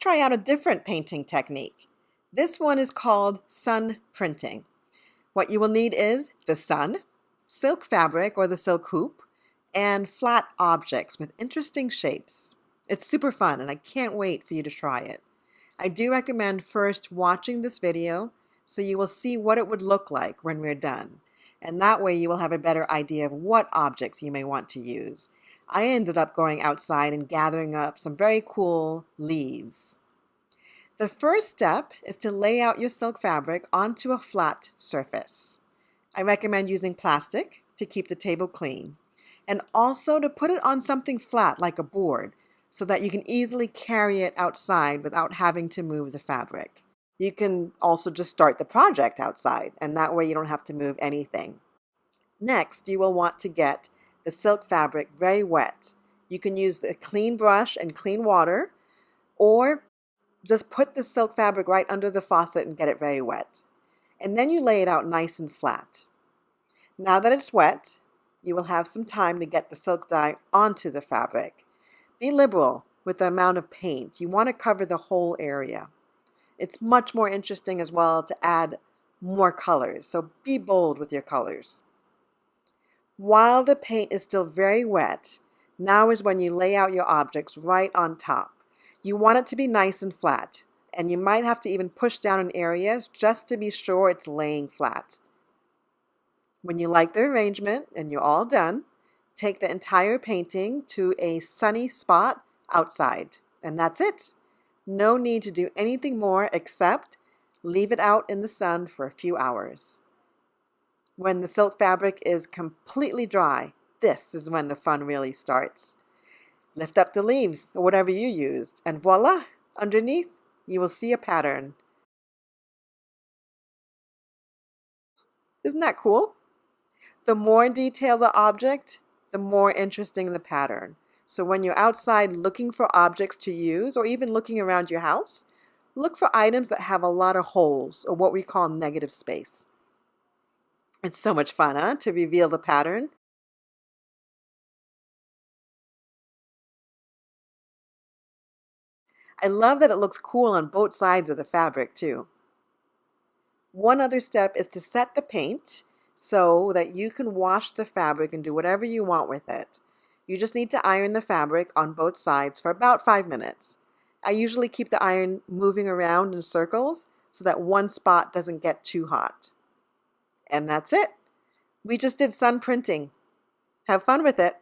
try out a different painting technique. This one is called sun printing. What you will need is the sun, silk fabric or the silk hoop, and flat objects with interesting shapes. It's super fun and I can't wait for you to try it. I do recommend first watching this video so you will see what it would look like when we're done. And that way you will have a better idea of what objects you may want to use. I ended up going outside and gathering up some very cool leaves. The first step is to lay out your silk fabric onto a flat surface. I recommend using plastic to keep the table clean, and also to put it on something flat like a board so that you can easily carry it outside without having to move the fabric. You can also just start the project outside, and that way you don't have to move anything. Next, you will want to get the silk fabric very wet. You can use a clean brush and clean water, or just put the silk fabric right under the faucet and get it very wet. And then you lay it out nice and flat. Now that it's wet, you will have some time to get the silk dye onto the fabric. Be liberal with the amount of paint. You want to cover the whole area. It's much more interesting as well to add more colors, so be bold with your colors. While the paint is still very wet, now is when you lay out your objects right on top. You want it to be nice and flat, and you might have to even push down in areas just to be sure it's laying flat. When you like the arrangement and you're all done, take the entire painting to a sunny spot outside, and that's it. No need to do anything more except leave it out in the sun for a few hours. When the silk fabric is completely dry, this is when the fun really starts. Lift up the leaves or whatever you used, and voila, underneath you will see a pattern. Isn't that cool? The more detailed the object, the more interesting the pattern. So when you're outside looking for objects to use, or even looking around your house, look for items that have a lot of holes, or what we call negative space. It's so much fun, huh, to reveal the pattern. I love that it looks cool on both sides of the fabric too. One other step is to set the paint so that you can wash the fabric and do whatever you want with it. You just need to iron the fabric on both sides for about 5 minutes. I usually keep the iron moving around in circles so that one spot doesn't get too hot. And that's it. We just did sun printing. Have fun with it.